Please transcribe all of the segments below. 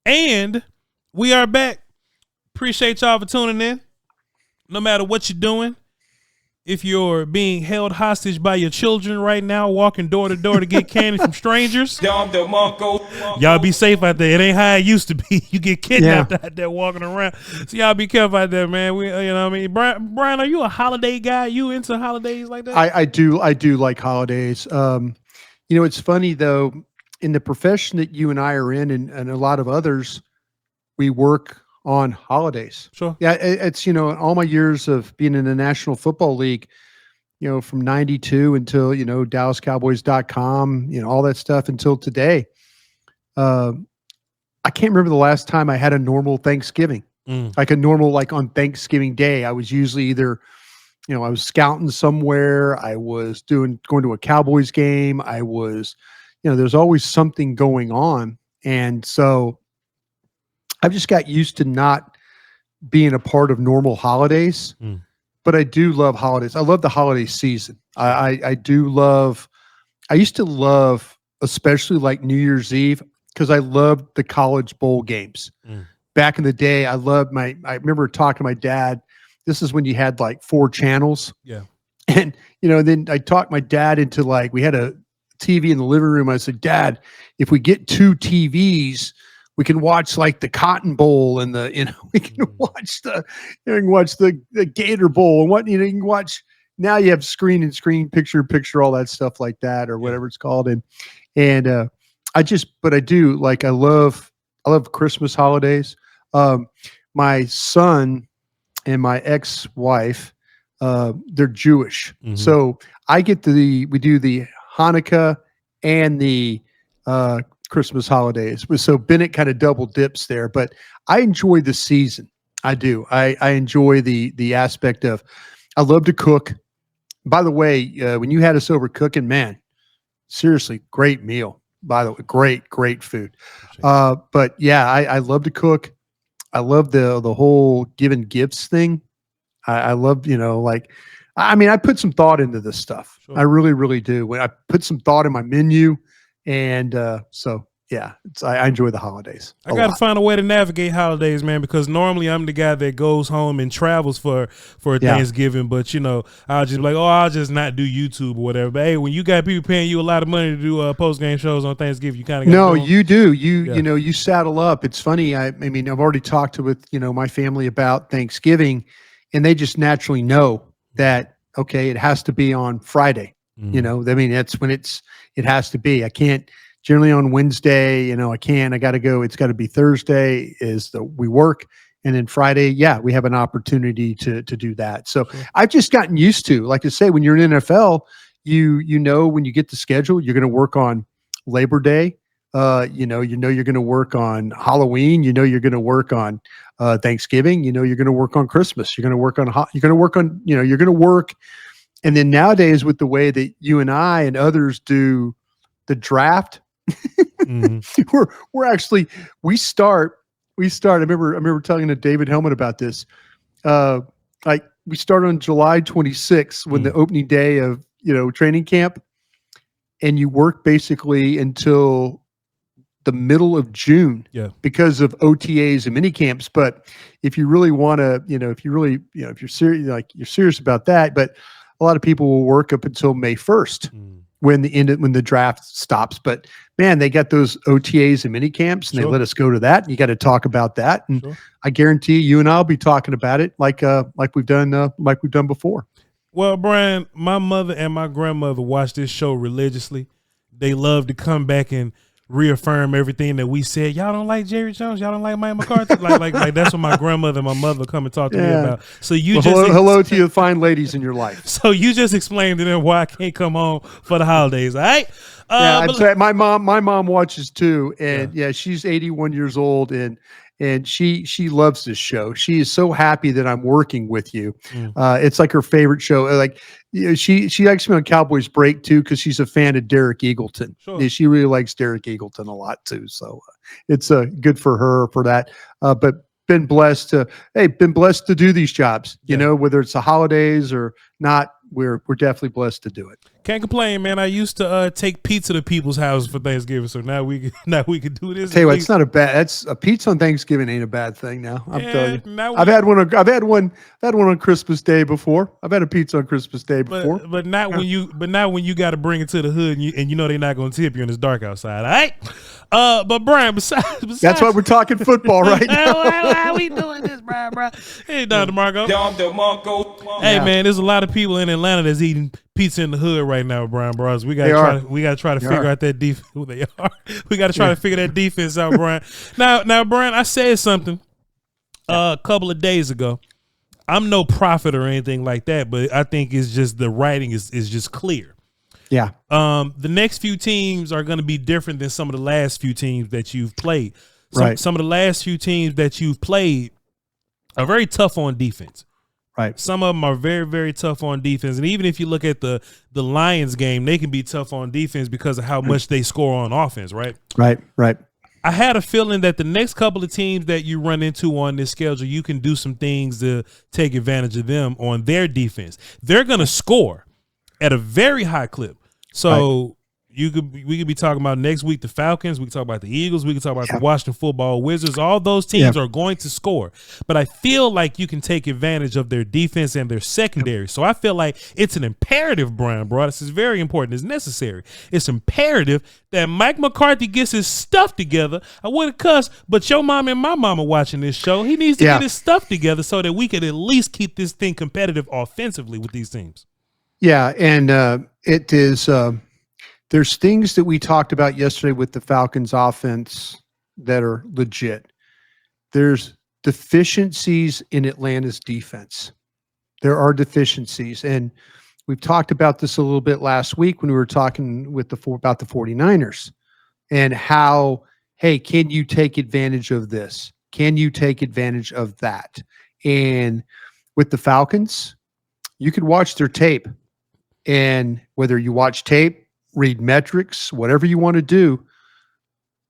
And we are back. Appreciate y'all for tuning in. No matter what you're doing, if you're being held hostage by your children right now, walking door to door to get candy from strangers, y'all be safe out there. It ain't how it used to be. You get kidnapped out there walking around. So y'all be careful out there, man. You know what I mean? Bryan, are you a holiday guy? You into holidays like that? I do like holidays. It's funny though, in the profession that you and I are in, and a lot of others, we work on holidays. Sure. Yeah. It's, all my years of being in the National Football League, from 92 until, DallasCowboys.com, all that stuff until today. I can't remember the last time I had a normal Thanksgiving, like on Thanksgiving Day. I was usually either, I was scouting somewhere. I was going to a Cowboys game. I was, there's always something going on. And so I've just got used to not being a part of normal holidays, but I do love holidays. I love the holiday season. I used to love, especially like New Year's Eve, because I loved the college bowl games. Back in the day, I remember talking to my dad. This is when you had like 4 channels. Yeah. And, then I talked my dad into we had a TV in the living room. I said, Dad, if we get 2 TVs, we can watch like the Cotton Bowl and we can watch the Gator Bowl and what, you can watch. Now you have screen and screen, picture, all that stuff like that, or whatever it's called. And I love Christmas holidays. My son and my ex-wife, they're Jewish. So I we do the Hanukkah and the, Christmas holidays. So Bennett kind of double dips there, but I enjoy the season. I do. I enjoy the aspect of, I love to cook. By the way, when you had us over cooking, man, seriously, great meal. By the way, great food. But yeah, I love to cook. I love the whole giving gifts thing. I love, I put some thought into this stuff. Sure. I really, really do. When I put some thought in my menu. And I enjoy the holidays. I got to find a way to navigate holidays, man, because normally I'm the guy that goes home and travels for Thanksgiving. But, I'll just be like, I'll just not do YouTube or whatever. But, hey, when you got people paying you a lot of money to do post-game shows on Thanksgiving, you kind of got to do them. You do. You saddle up. It's funny. I've already talked with, my family about Thanksgiving, and they just naturally know that, okay, it has to be on Friday. That's when it has to be. I can't generally on Wednesday, I got to go. It's got to be Thursday we work. And then Friday, we have an opportunity to do that. So I've just gotten used to, like I say, when you're in NFL, when you get the schedule, you're going to work on Labor Day. You're going to work on Halloween. You're going to work on Thanksgiving. You're going to work on Christmas. You're going to work. And then nowadays, with the way that you and I and others do the draft, we start. I remember talking to David Hellman about this. We start on July 26th when the opening day of training camp, and you work basically until the middle of June. Yeah. Because of OTAs and mini camps. But if you really want to, if you're serious, you're serious about that, but a lot of people will work up until May 1st when the draft stops. But man, they got those OTAs and mini camps, and they let us go to that. And you got to talk about that. And I guarantee you and I'll be talking about it like we've done before. Well, Bryan, my mother and my grandmother watch this show religiously. They love to come back and reaffirm everything that we said. Y'all don't like Jerry Jones. Y'all don't like Mike McCarthy. like that's what my grandmother and my mother come and talk to me about. So hello to you fine ladies in your life. So you just explained to them why I can't come home for the holidays. All right. I'd say my mom watches too. And she's 81 years old and she loves this show. She is so happy that I'm working with you. It's like her favorite show. She likes me on Cowboys Break too, because she's a fan of Derek Eagleton. Sure. She really likes Derek Eagleton a lot too. So it's good for her for that. But been blessed to do these jobs. Whether it's the holidays or not, we're definitely blessed to do it. Can't complain, man. I used to take pizza to people's houses for Thanksgiving, so now we can do this. Tell you what, it's not a bad. That's a pizza on Thanksgiving ain't a bad thing. Now I'm telling you, now I've had one. I've had one on Christmas Day before. I've had a pizza on Christmas Day before. But not when you got to bring it to the hood and you know they're not going to tip you when it's dark outside. All right. But Brian, besides that's why we're talking football right now. why we doing this, Brian? Hey, Don DeMarco. Hey, man, there's a lot of people in Atlanta that's eating pizza in the hood right now, Bryan Broaddus. We got to try to figure out that defense. Who they are? We got to try to figure that defense out, Brian. Now, Brian, I said something a couple of days ago. I'm no prophet or anything like that, but I think it's just the writing is just clear. Yeah. The next few teams are going to be different than some of the last few teams that you've played. Some of the last few teams that you've played are very tough on defense. Right. Some of them are very, very tough on defense. And even if you look at the Lions game, they can be tough on defense because of how much they score on offense, right? Right. I had a feeling that the next couple of teams that you run into on this schedule, you can do some things to take advantage of them on their defense. They're going to score at a very high clip. So we could be talking about next week the Falcons. We can talk about the Eagles. We can talk about the Washington Football Wizards. All those teams are going to score. But I feel like you can take advantage of their defense and their secondary. So I feel like it's an imperative, Bryan Broaddus. It's very important. It's necessary. It's imperative that Mike McCarthy gets his stuff together. I wouldn't cuss, but your mom and my mama watching this show. He needs to get his stuff together so that we can at least keep this thing competitive offensively with these teams. Yeah, and it is there's things that we talked about yesterday with the Falcons offense that are legit. There's deficiencies in Atlanta's defense. There are deficiencies, and we've talked about this a little bit last week when we were talking with about the 49ers and how, hey, can you take advantage of this? Can you take advantage of that? And with the Falcons, you could watch their tape, and whether you watch tape, read metrics, whatever you want to do,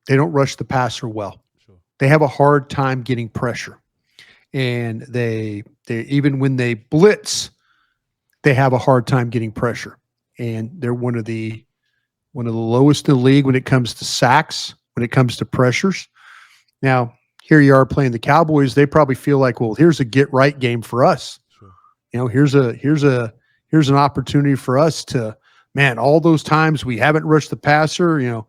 they don't rush the passer well. Sure. They have a hard time getting pressure. And they even when they blitz, they have a hard time getting pressure. And they're one of the lowest in the league when it comes to sacks, when it comes to pressures. Now, here you are playing the Cowboys, they probably feel like, well, here's a get right game for us. Sure. You know, here's an opportunity for us to, man, all those times we haven't rushed the passer, you know,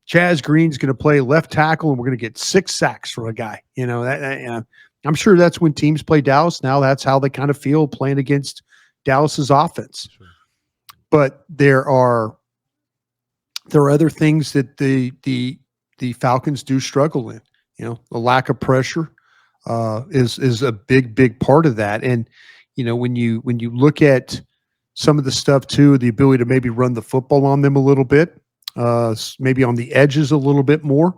Chaz Green's going to play left tackle and we're going to get 6 sacks from a guy. You know, I'm sure that's when teams play Dallas. Now that's how they kind of feel playing against Dallas's offense. Sure. But there are other things that the Falcons do struggle in. You know, the lack of pressure is a big part of that. And, you know, when you look at some of the stuff too, the ability to maybe run the football on them a little bit, maybe on the edges a little bit more.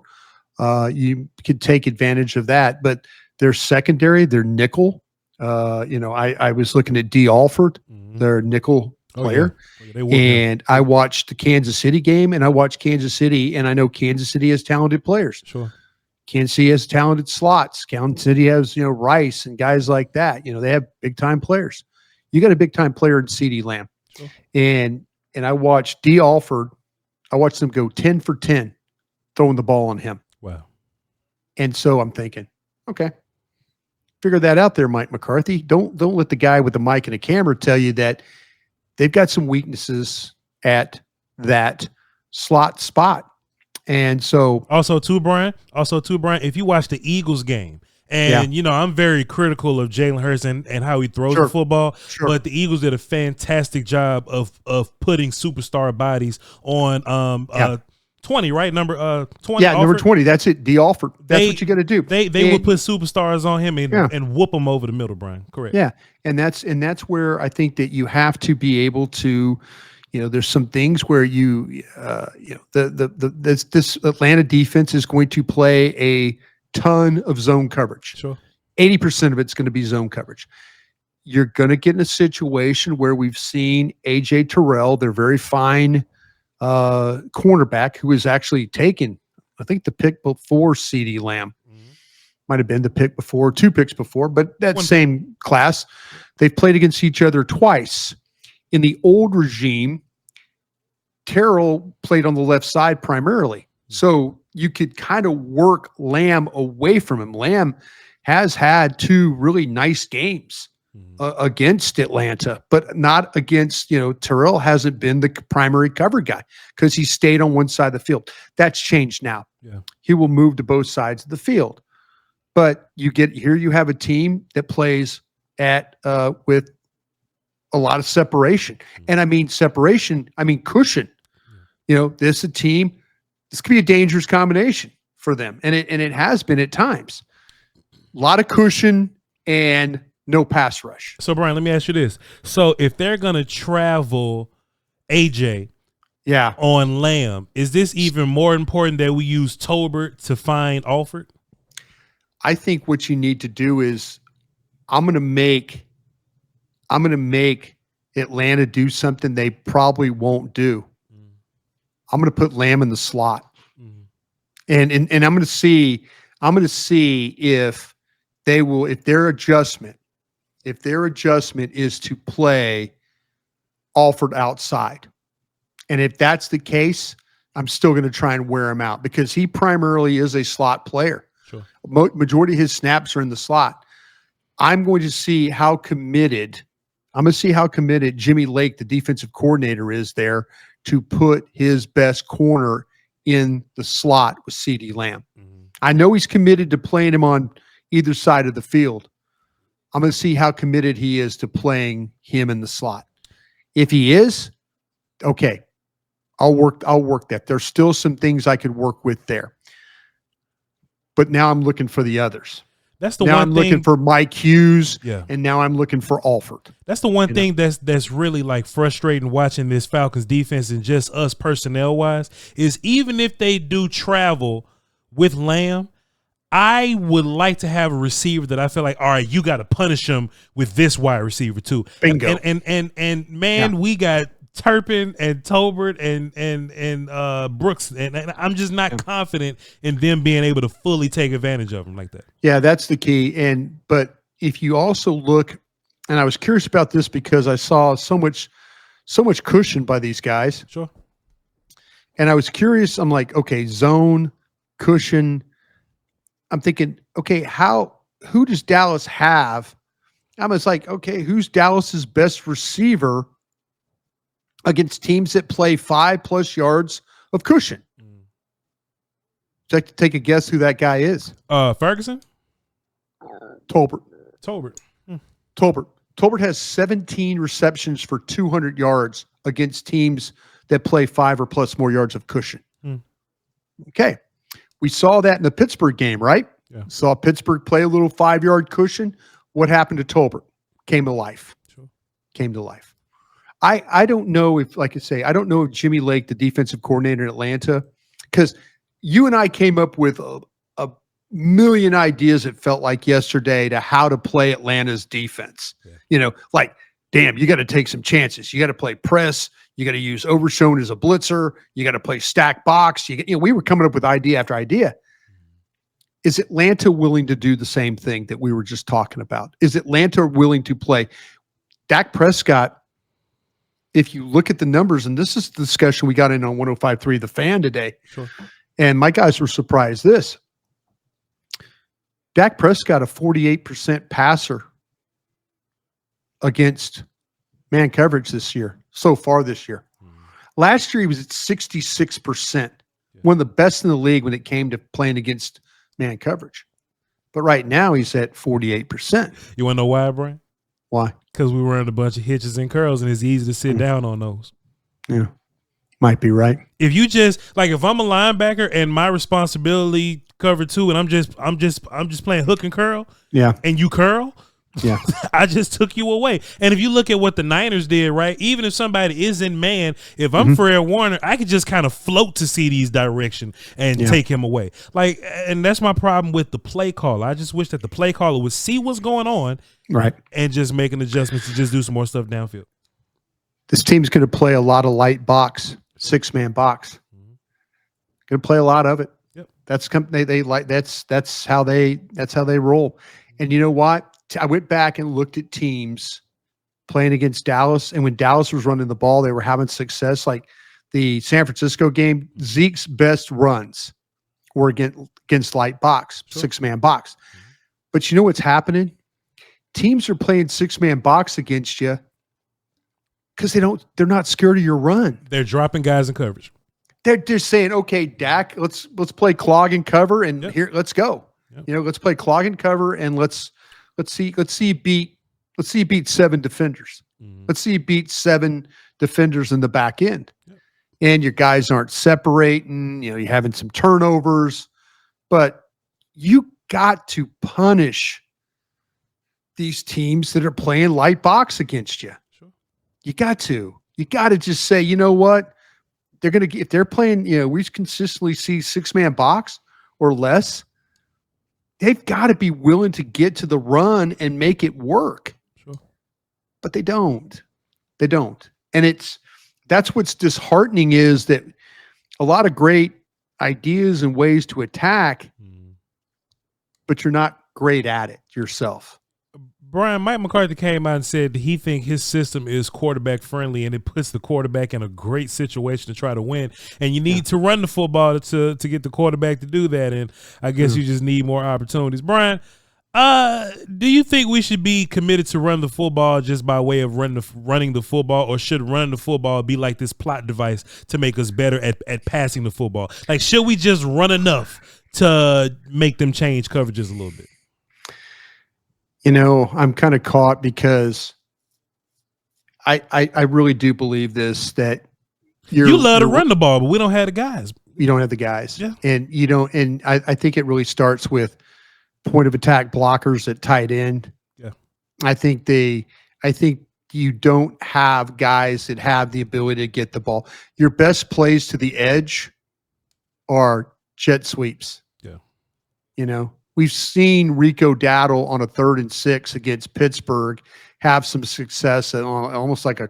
You could take advantage of that, but their secondary, their nickel. You know, I was looking at D. Alford, their nickel player, and I watched the Kansas City game, and I watched Kansas City, and I know Kansas City has talented players. Sure. Kansas City has talented slots. Kansas City has, you know, Rice and guys like that. You know, they have big time players. You got a big time player in CeeDee Lamb. Sure. And I watched D. Alford. I watched them go 10 for 10 throwing the ball on him. Wow. And so I'm thinking, okay, figure that out there, Mike McCarthy. Don't let the guy with the mic and a camera tell you that they've got some weaknesses at that slot spot. And so also too, Brian, if you watch the Eagles game, and, you know, I'm very critical of Jalen Hurts and how he throws the football, but the Eagles did a fantastic job of putting superstar bodies on 20, right? Number 20. Yeah, number 20. That's it. D. Alford. That's what you got to do. They will put superstars on him and whoop them over the middle, Brian. Correct. Yeah, and that's where I think that you have to be able to, you know, there's some things where you know, this Atlanta defense is going to play a ton of zone coverage. Sure. 80% of it's going to be zone coverage. You're going to get in a situation where we've seen AJ Terrell, their very fine cornerback, who was actually taken, I think, the pick before CeeDee Lamb. Might have been the pick before, 2 picks before, but that same class. They've played against each other twice. In the old regime, Terrell played on the left side primarily. So you could kind of work Lamb away from him. Lamb has had 2 really nice games against Atlanta, but not against, Terrell hasn't been the primary cover guy because he stayed on one side of the field. That's changed now. Yeah. He will move to both sides of the field. But you have a team that plays with a lot of separation. And I mean separation, I mean cushion. This could be a dangerous combination for them. And it has been at times. A lot of cushion and no pass rush. So, Bryan, let me ask you this. So, if they're going to travel AJ on Lamb, is this even more important that we use Tolbert to find Alford? I think what you need to do is I'm going to make Atlanta do something they probably won't do. I'm going to put Lamb in the slot. And I'm going to see if their adjustment is to play Alford outside. And if that's the case, I'm still going to try and wear him out because he primarily is a slot player. Sure. Majority of his snaps are in the slot. I'm going to see how committed Jimmy Lake, the defensive coordinator, is there to put his best corner in the slot with CeeDee Lamb. I know he's committed to playing him on either side of the field. I'm going to see how committed he is to playing him in the slot. If he is, okay, I'll work that. There's still some things I could work with there. But now I'm looking for the others. That's the now one I'm thing. Looking for Mike Hughes, and now I'm looking for Alford. That's the one thing that's really like frustrating watching this Falcons defense and just us personnel wise is even if they do travel with Lamb, I would like to have a receiver that I feel like, all right, you got to punish him with this wide receiver too. Bingo. And man, we got Turpin and Tolbert and Brooks, and I'm just not confident in them being able to fully take advantage of them like that. Yeah, that's the key. But if you also look, and I was curious about this because I saw so much cushion by these guys. Sure. And I was curious. I'm like, okay, zone, cushion. I'm thinking, okay, who does Dallas have? I was like, okay, who's Dallas's best receiver against teams that play 5+ yards of cushion? Take a guess who that guy is. Ferguson? Tolbert. Tolbert has 17 receptions for 200 yards against teams that play 5 or plus more yards of cushion. Okay. We saw that in the Pittsburgh game, right? Yeah. Saw Pittsburgh play a little 5-yard cushion. What happened to Tolbert? Came to life. Sure. Came to life. I don't know if, like I say, I don't know if Jimmy Lake, the defensive coordinator in Atlanta, because you and I came up with a million ideas, it felt like yesterday, to how to play Atlanta's defense. Yeah. Like, damn, you got to take some chances. You got to play press. You got to use Overshown as a blitzer. You got to play stack box. We were coming up with idea after idea. Is Atlanta willing to do the same thing that we were just talking about? Is Atlanta willing to play? Dak Prescott, if you look at the numbers, and this is the discussion we got in on 105.3 The Fan today, sure, and my guys were surprised this. Dak Prescott, a 48% passer against man coverage so far this year. Last year, he was at 66%, one of the best in the league when it came to playing against man coverage. But right now, he's at 48%. You want to know why, Bryan? Why? Because we were in a bunch of hitches and curls, and it's easy to sit down on those. Yeah, might be right. If you just if I'm a linebacker and my responsibility cover 2, and I'm just playing hook and curl. Yeah, and you curl. Yeah, I just took you away. And if you look at what the Niners did, right? Even if somebody is in man, if I'm Fred Warner, I could just kind of float to CD's direction and take him away. And that's my problem with the play caller. I just wish that the play caller would see what's going on, right, and just make an adjustment to just do some more stuff downfield. This team's going to play a lot of light box, 6-man box. Going to play a lot of it. Yep. That's how they roll. And you know what? I went back and looked at teams playing against Dallas, and when Dallas was running the ball, they were having success. Like the San Francisco game, Zeke's best runs were against light box, Sure. 6-man box. But you know what's happening? Teams are playing 6-man box against you because they're not scared of your run. They're dropping guys in coverage. They're just saying, okay, Dak, let's play clog and cover, and here, let's go. Yep. Let's play clog and cover, and let's see you beat 7 defenders. Let's see you beat 7 defenders in the back end. Yep. And your guys aren't separating, you're having some turnovers, but you got to punish these teams that are playing light box against you. Sure. You got to just say, you know what? If they're playing, we consistently see 6-man box or less, they've got to be willing to get to the run and make it work. Sure. But they don't. And that's what's disheartening, is that a lot of great ideas and ways to attack, but you're not great at it yourself. Brian, Mike McCarthy came out and said that he thinks his system is quarterback friendly and it puts the quarterback in a great situation to try to win. And you need to run the football to get the quarterback to do that. And I guess you just need more opportunities. Brian, do you think we should be committed to run the football just by way of running the football, or should running the football be like this plot device to make us better at passing the football? Like, should we just run enough to make them change coverages a little bit? I'm kind of caught because I really do believe this, that you love to run the ball, but we don't have the guys. You don't have the guys. Yeah. And I think it really starts with point of attack blockers at tight end. Yeah. I think you don't have guys that have the ability to get the ball. Your best plays to the edge are jet sweeps. Yeah. We've seen Rico Dowdle on a 3rd and 6 against Pittsburgh have some success, and almost like it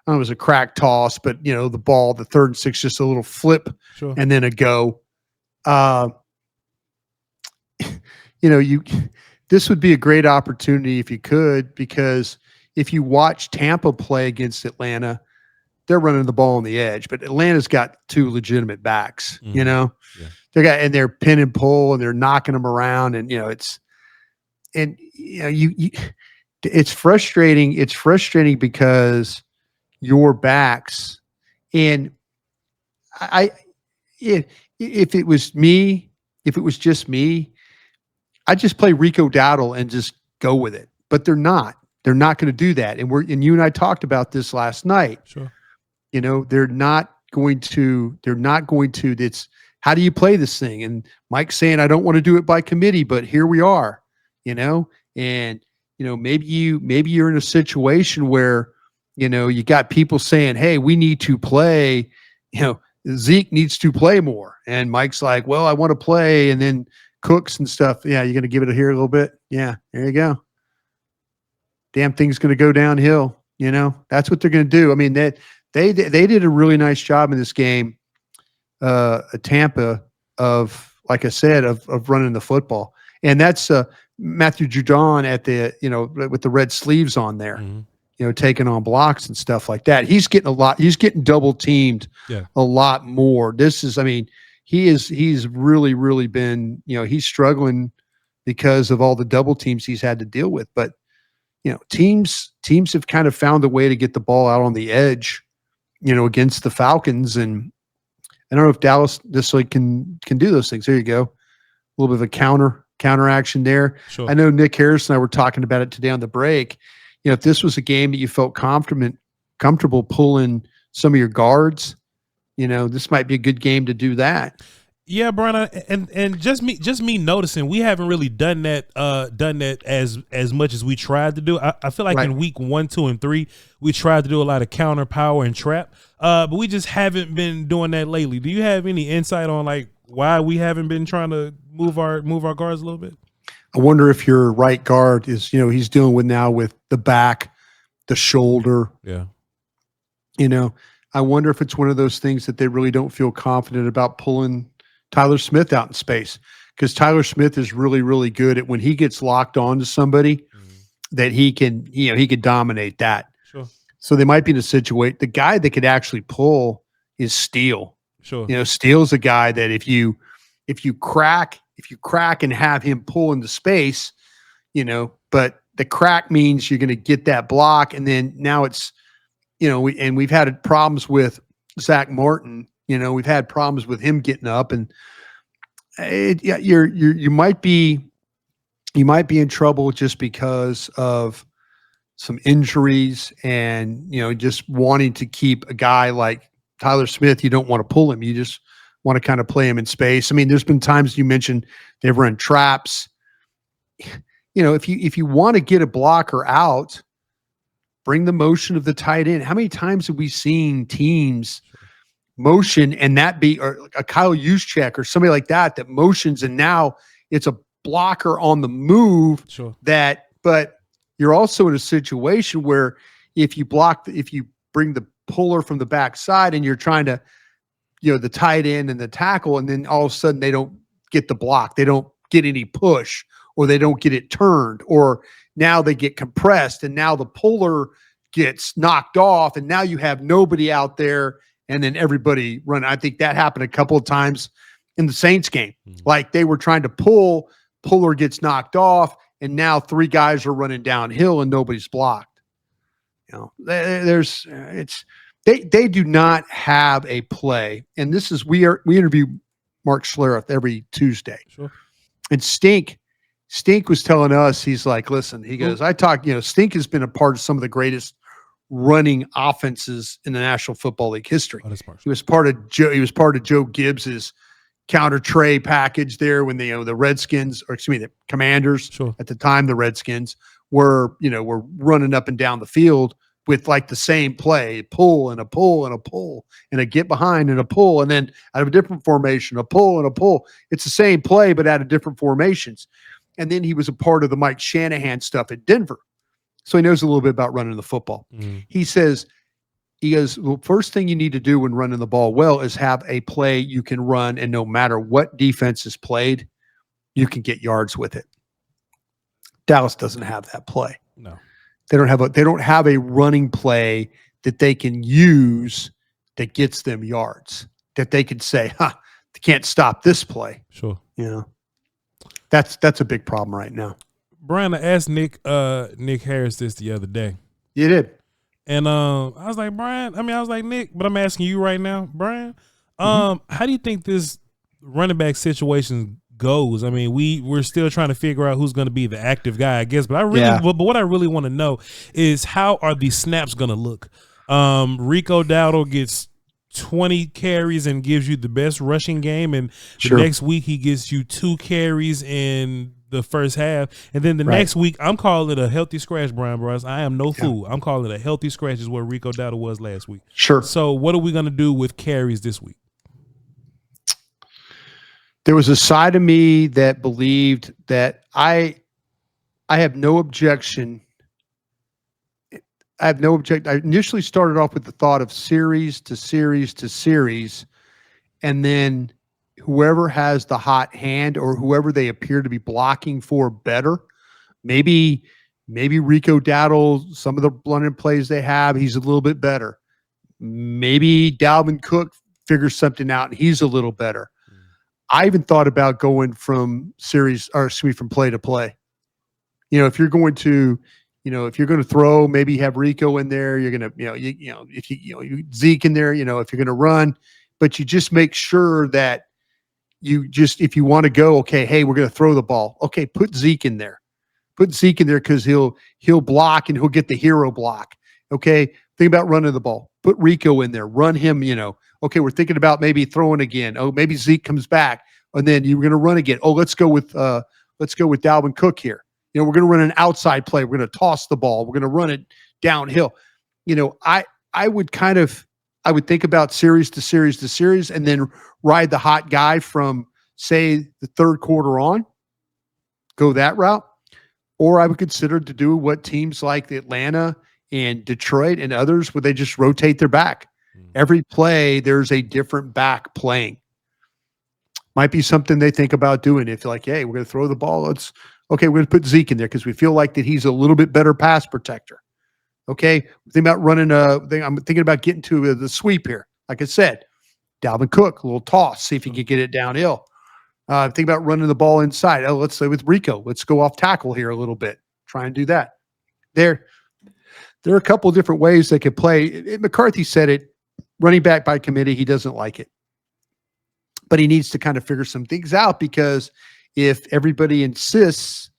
was a crack toss, but the ball, the 3rd and 6, just a little flip, sure, and then a go. This would be a great opportunity if you could, because if you watch Tampa play against Atlanta, they're running the ball on the edge, but Atlanta's got 2 legitimate backs, Yeah. They're pin and pull, and they're knocking them around, and it's frustrating. It's frustrating because your backs, and if it was just me, I'd just play Rico Dowdle and just go with it. But they're not. They're not going to do that. And you and I talked about this last night. Sure. They're not going to. It's, how do you play this thing? And Mike's saying, I don't want to do it by committee, but here we are, and, maybe you're in a situation where, you got people saying, hey, we need to play, Zeke needs to play more. And Mike's like, well, I want to play. And then Cooks and stuff. Yeah. You're going to give it here a little bit. Yeah. There you go. Damn thing's going to go downhill. That's what they're going to do. I mean, they did a really nice job in this game. Tampa, of, like I said, of running the football, and that's Matthew Judon at the with the red sleeves on there, taking on blocks and stuff like that. He's getting double teamed a lot more. He's really been, he's struggling because of all the double teams he's had to deal with. But teams have kind of found a way to get the ball out on the edge, against the Falcons. And I don't know if Dallas necessarily can do those things. There you go. A little bit of a counter action there. Sure. I know Nick Harris and I were talking about it today on the break. If this was a game that you felt comfortable pulling some of your guards, this might be a good game to do that. Yeah, Brian, and just me noticing, we haven't really done that as much as we tried to do. I feel like in week 1, 2, and 3, we tried to do a lot of counter, power, and trap, but we just haven't been doing that lately. Do you have any insight on like why we haven't been trying to move our guards a little bit? I wonder if your right guard is, he's dealing with now with the back, the shoulder. Yeah. I wonder if it's one of those things that they really don't feel confident about pulling Tyler Smith out in space, because Tyler Smith is really, really good at when he gets locked on to somebody that he could dominate that. Sure. So they might be in a situation, the guy that could actually pull, is Steele. Sure. Steele's a guy that if you crack and have him pull into space, but the crack means you're going to get that block. And then now it's, we've had problems with Zach Martin. We've had problems with him getting up, and you might be in trouble just because of some injuries and, just wanting to keep a guy like Tyler Smith. You don't want to pull him. You just want to kind of play him in space. I mean, there's been times you mentioned they've run traps. If you want to get a blocker out, bring the motion of the tight end. How many times have we seen teams motion and that be, or a Kyle Juszczyk or somebody like that motions, and now it's a blocker on the move. Sure. But you're also in a situation where if you bring the puller from the backside and you're trying to, the tight end and the tackle, and then all of a sudden they don't get the block, they don't get any push, or they don't get it turned, or now they get compressed and now the puller gets knocked off and now you have nobody out there, and then everybody run. I think that happened a couple of times in the Saints game. Like they were trying to puller gets knocked off, and now 3 guys are running downhill and nobody's blocked. They do not have a play. And this is, we interview Mark Schlereth every Tuesday. Sure. And Stink was telling us, he's like, listen, he goes, Stink has been a part of some of the greatest running offenses in the National Football League history. Oh, he was part of Joe Gibbs's counter tray package there when the Redskins, or excuse me, the Commanders, sure, at the time, the Redskins were running up and down the field with like the same play, pull and a pull and a pull and a get behind and a pull, and then out of a different formation, a pull and a pull. It's the same play, but out of different formations. And then he was a part of the Mike Shanahan stuff at Denver. So he knows a little bit about running the football. He goes, well, first thing you need to do when running the ball well is have a play you can run, and no matter what defense is played, you can get yards with it. Dallas doesn't have that play. No. They don't have a running play that they can use that gets them yards, that they can say, they can't stop this play. Sure. That's a big problem right now. Brian, I asked Nick Harris this the other day. You did. And I was like, Brian, I was like, Nick, but I'm asking you right now, Brian, how do you think this running back situation goes? I mean, we're still trying to figure out who's going to be the active guy, I guess. But but what I really want to know is, how are these snaps going to look? Rico Dowdle gets 20 carries and gives you the best rushing game, and the next week he gives you 2 carries in the first half, and then the next week I'm calling it a healthy scratch, Bryan Broaddus. I am no fool. I'm calling it a healthy scratch is where Rico Dowdle was last week. Sure. So what are we going to do with carries this week? There was a side of me that believed that I have no objection. I initially started off with the thought of series to series to series, and then whoever has the hot hand or whoever they appear to be blocking for better, maybe Rico Dowdle, some of the blunted plays they have, he's a little bit better. Maybe Dalvin Cook figures something out and he's a little better. I even thought about going from play to play. If you're going to throw, maybe have Rico in there. You're going to, if you Zeke in there, if you're going to run, but you just make sure that if you want to go, okay, hey, we're going to throw the ball. Okay, put Zeke in there. Put Zeke in there because he'll block and he'll get the hero block. Okay, think about running the ball. Put Rico in there. Run him. Okay, we're thinking about maybe throwing again. Oh, maybe Zeke comes back, and then you're going to run again. Oh, let's go with Dalvin Cook here. We're going to run an outside play. We're going to toss the ball. We're going to run it downhill. I would think about series to series to series, and then ride the hot guy from, say, the third quarter on, go that route. Or I would consider to do what teams like Atlanta and Detroit and others, where they just rotate their back. Every play, there's a different back playing. Might be something they think about doing. If like, hey, we're going to throw the ball. We're going to put Zeke in there because we feel like that he's a little bit better pass protector. Okay, think about running I'm thinking about getting to the sweep here. Like I said, Dalvin Cook, a little toss, see if he can get it downhill. Think about running the ball inside. Oh, let's say with Rico, let's go off tackle here a little bit. Try and do that. There are a couple of different ways they could play. McCarthy said it, running back by committee, he doesn't like it. But he needs to kind of figure some things out, because if everybody insists,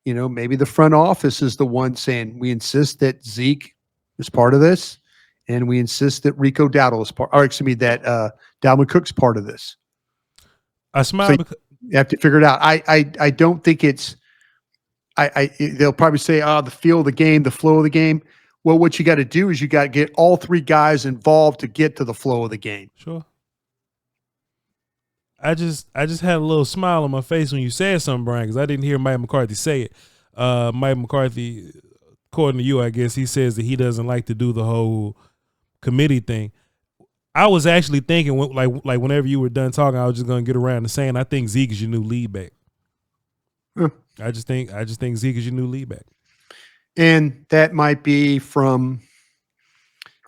maybe the front office is the one saying, we insist that Zeke is part of this, and we insist that Rico Dowdle is that Dalvin Cook's part of this. I smile. So you have to figure it out. I don't think it's. They'll probably say, the feel of the game, the flow of the game. Well, what you got to do is you got to get all three guys involved to get to the flow of the game. Sure. I just had a little smile on my face when you said something, Brian, because I didn't hear Mike McCarthy say it. Mike McCarthy, according to you, I guess he says that he doesn't like to do the whole committee thing. I was actually thinking, like whenever you were done talking, I was just gonna get around to saying I think Zeke is your new lead back. I just think Zeke is your new lead back. And that might be from,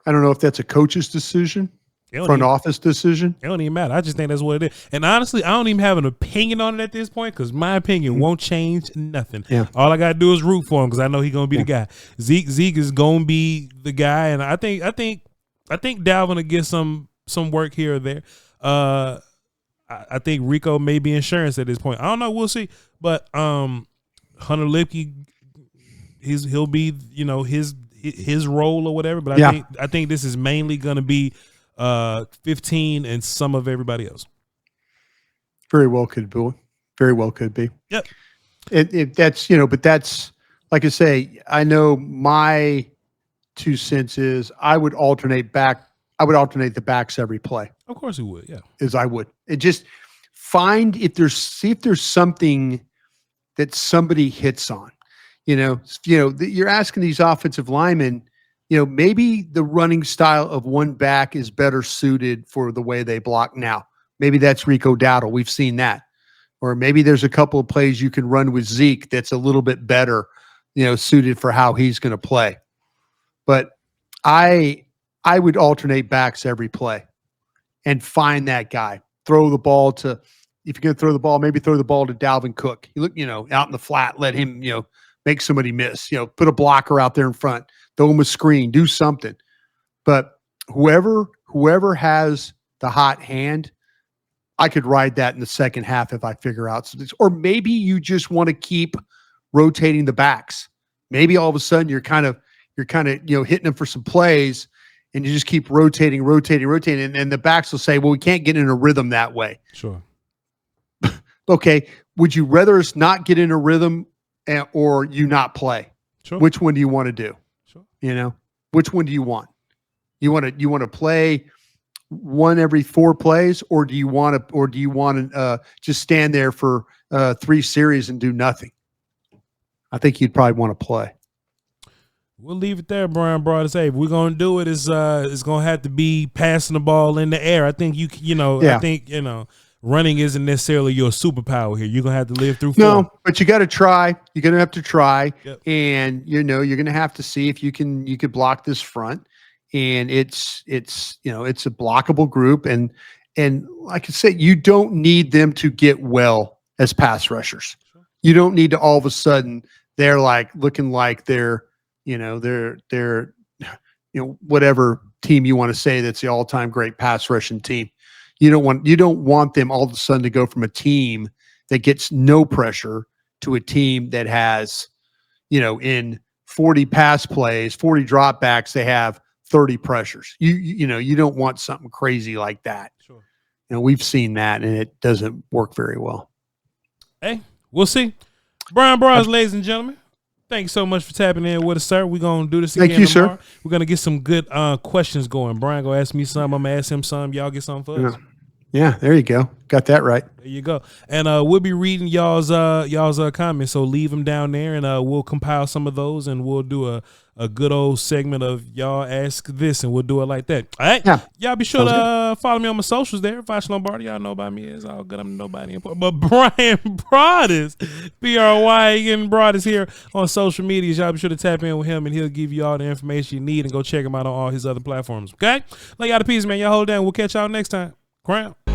I don't know if that's a coach's decision, front office decision. It don't even matter. I just think that's what it is. And honestly, I don't even have an opinion on it at this point, because my opinion won't change nothing. Yeah. All I got to do is root for him, because I know he's going to be the guy. Zeke is going to be the guy, and I think Dalvin will get some work here or there. I think Rico may be insurance at this point. I don't know. We'll see. But Hunter Lipke, he'll be his role or whatever. But I think this is mainly going to be 15 and some of everybody else. Very well could be. Very well could be. Yep. But that's, like I say, I know my 2 cents is I would alternate the backs every play. Of course he would, yeah. As I would. And just see if there's something that somebody hits on. You're asking these offensive linemen, maybe the running style of one back is better suited for the way they block now. Maybe that's Rico Dowdle. We've seen that. Or maybe there's a couple of plays you can run with Zeke that's a little bit better, suited for how he's going to play. But I would alternate backs every play and find that guy. Throw the ball to, if you're going to throw the ball, maybe throw the ball to Dalvin Cook. You look, out in the flat, let him, make somebody miss, put a blocker out there in front, throw him a screen, do something. But whoever has the hot hand, I could ride that in the second half if I figure out something. Or maybe you just want to keep rotating the backs. Maybe all of a sudden you're kind of hitting them for some plays, and you just keep rotating, and the backs will say, well, we can't get in a rhythm that way. Sure. Okay. Would you rather us not get in a rhythm or you not play? Sure. Which one do you want to do? Sure. Which one do you want? You want to play one every 4 plays, or do you want to just stand there for 3 series and do nothing? I think you'd probably want to play. We'll leave it there, Bryan Broaddus. Hey, if we're gonna do it, it's gonna have to be passing the ball in the air. I think I think running isn't necessarily your superpower here. You're gonna have to live through 4. No, but you got to try. You're gonna have to try, yep. And you're gonna have to see if you can block this front. And it's a blockable group, and like I said, you don't need them to get well as pass rushers. Sure. You don't need to all of a sudden they're like looking like they're whatever team you want to say that's the all-time great pass rushing team. You don't want them all of a sudden to go from a team that gets no pressure to a team that has, in 40 pass plays, 40 dropbacks, they have 30 pressures. You don't want something crazy like that. Sure. We've seen that, and it doesn't work very well. Hey, we'll see. Bryan Broaddus, ladies and gentlemen, thanks so much for tapping in with us, sir. We're going to do this again Thank you, tomorrow. sir. We're going to get some good questions going. Brian going to ask me some. I'm going to ask him some. Y'all get something for us. Yeah, there you go. Got that right. There you go. And we'll be reading y'all's comments, so leave them down there, and we'll compile some of those, and we'll do a good old segment of y'all ask this, and we'll do it like that. All right? Yeah. Y'all be sure to follow me on my socials there. Voch Lombardi, y'all know about me. It's all good. I'm nobody important. But Bryan Broaddus, B-R-Y-N Broaddus here on social media. Y'all be sure to tap in with him, and he'll give you all the information you need, and go check him out on all his other platforms. Okay? Lay y'all the peace, man. Y'all hold down. We'll catch y'all next time. Crown.